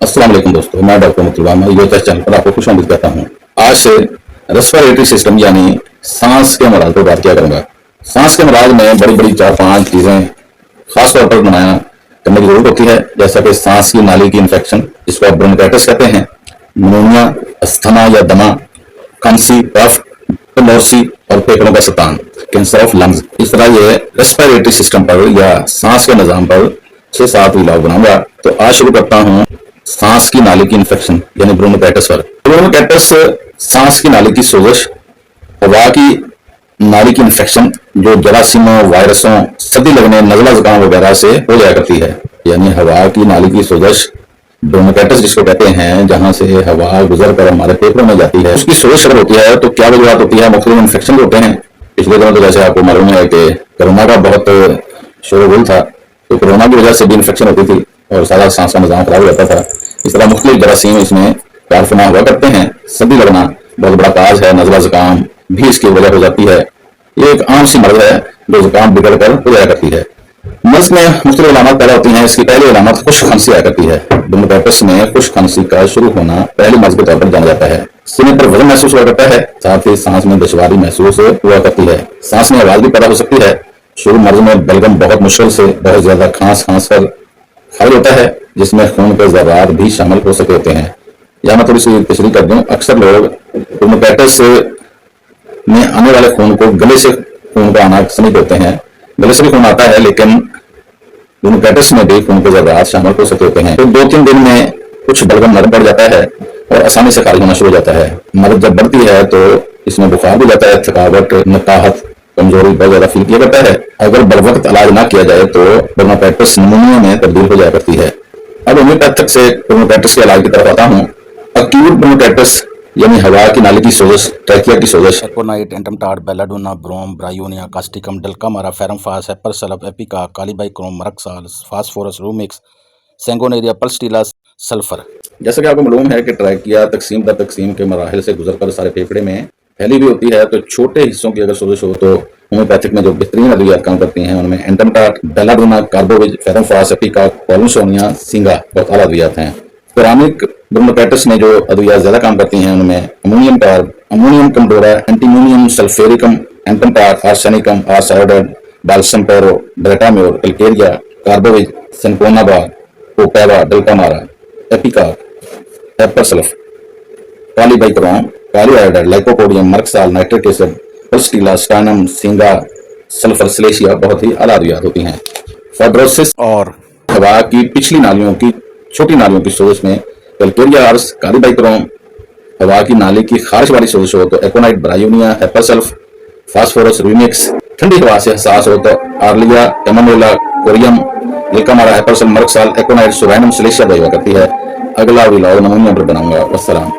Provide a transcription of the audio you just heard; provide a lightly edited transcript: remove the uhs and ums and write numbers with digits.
अस्सलाम वालेकुम दोस्तों, मैं डॉक्टर मुतलबा यूएचएस चैनल पर आपको खुश आमदीद कहता हूँ। आज से रेस्पिरेटरी सिस्टम यानी सांस के अमराज पर बात किया करूंगा। सांस के अमराज में बड़ी बड़ी 4-5 चीजें खास तौर पर बनाया करने की जरूरत होती है, जैसा कि सांस की नाली की इन्फेक्शन, जिसको आप ब्रोंकाइटिस कहते हैं, निमोनिया, अस्थमा या दमा, खांसी, कफ, नोसी और फेफड़ों का सतान, कैंसर ऑफ लंग्स। इस तरह ये रेस्पिरेटरी सिस्टम पर या सांस के निजाम पर 6-7 इलाज बनाऊंगा। तो आज शुरू करता हूँ सांस की नाली की इन्फेक्शन यानी ब्रोंकाइटिस पर। ब्रोंकाइटिस सांस की नाली की सोजश, हवा की नाली की इन्फेक्शन जो जरासीमों, वायरसों, सर्दी लगने, नजला जुकाम वगैरह से हो जाया करती है। यानी हवा की नाली की सोजश, ब्रोंकाइटिस जिसको कहते हैं, जहां से हवा गुजर कर हमारे फेफड़ों में जाती है, उसकी सोजश अगर होती है तो क्या वजूहत होती है? मुख्तलिफ इन्फेक्शन होते हैं। पिछले दिनों तो जैसे आपको मालूम है कि कोरोना का बहुत शोरगुल था, तो कोरोना की वजह से भी इन्फेक्शन होती थी और सारा सांस का निजाम खराब हो जाता था। इस तरह मुख्तलिफ जरासीम इसमें कारफना हुआ करते हैं। सर्दी लगना बहुत बड़ा काज है, नजला जुकाम भी इसकी वजह हो जाती है। ये एक आम सी मर्ज है जो जुकाम बिगड़ कर हो जाया करती है। मर्ज में मुख्तलिफ अलामत पैदा होती हैं। इसकी पहली अलामत खुश्क खांसी आया करती है। ब्रोंकाइटिस में खुश्क खांसी का शुरू होना पहली मर्ज के तौर पर जाना जाता है। सीने पर वजन महसूस हुआ करता है, साथ ही सांस में दुश्वारी महसूस हुआ करती है। सांस में आवाज भी पैदा हो सकती है। शुरू मर्ज में बलगम बहुत मुश्किल से बहुत ज्यादा खांस कर खारिज होता है, जिसमें खून के जर्रात भी शामिल हो सके होते हैं। या मैं थोड़ी सी तशरीह कर दूं, अक्सर लोग ब्रोंकाइटिस में आने वाले खून को गले से खून का आना समझ होते हैं। गले से भी खून आता है, लेकिन ब्रोंकाइटिस में भी खून के जर्रात शामिल हो सकते होते हैं। तो 2-3 दिन में कुछ बलगम नरम पड़ जाता है और आसानी से खारिज होना शुरू हो जाता है। मर्ज जब बढ़ती है तो इसमें बुखार भी जाता है, थकावट, नकाहत, कमजोरी बहुत ज्यादा फील किया करता है। अगर बरवक्त इलाज ना किया जाए तो ब्रोंकाइटिस निमोनिया में तब्दील हो जाया करती है। अब होम्योपैथिक से ब्रोंकाइटिस के इलाज की तरफ आता हूँ। अक्यूट ब्रोंकाइटिस यानी हवा की नाली की सोजश, ट्रैकिया की सोजश, aconite, ant tart, belladonna, brom, bryonia, causticum, dulcamara, ferrum phos, hepar sulph, एपिका, kali bichrom, merc sol, phosphorus, rumex, sanguinaria, pulsatilla, sulphur. जैसा कि आपको मालूम है कि ट्रैकिया तकसीम दर तकसीम के मराहिल से गुजरकर सारे फेफड़े में फैली भी होती है। तो छोटे हिस्सों की अगर सोजश हो तो होम्योपैथिक में जो बेहतरीन अद्वियात काम करती हैं उनमें एंटमटार्ड, बेलाडोना, कार्बोविज, फेरमफास, एपिका, पॉलिसोनिया, सिंगा बहुत आला अद्वियात हैं। क्रोनिक ब्रोंकाइटिस में जो अद्वियात ज्यादा काम करती हैं उनमें अमोनियम टार्ब, अमोनियम कमडोरा, एंटीमोनियम सल्फेरिकम, एंटमटार्ड, आर्सेनिकम, आर्साइडर, बाल्सम पेरो, ब्रेटाम्योर, calcarea, carbo veg, cinnabar, copaiva, dulcamara, एपिका, hepar sulph, kali bichrom, kali iodide, lycopodium, merc sol, nitric acid, pulsatilla, stannum, सिंगा, सल्फर, सिलेशिया बहुत ही आला अद्वियात होती हैं। फाइब्रोसिस और हवा की पिछली नालियों की छोटी नालियों की सोजश में कैलकेरिया आर्स, कालीबाइक्रोम, हवा की नाली की खारिश वाली सोजश हो तो एकोनाइट, ब्रायोनिया, हेपरसल्फ, फास्फोरस, रूमिक्स, ठंडी हवा से हसास हो तो आर्लिया, एमोनोला, कोरियम, डल्कामारा, हेपरसल्फ, मरक्साल, एकोनाइट, सुराइनम, सिलेशिया दवा करती है। अगला इलाज निमोनिया पर बनाऊंगा। वस्सलाम।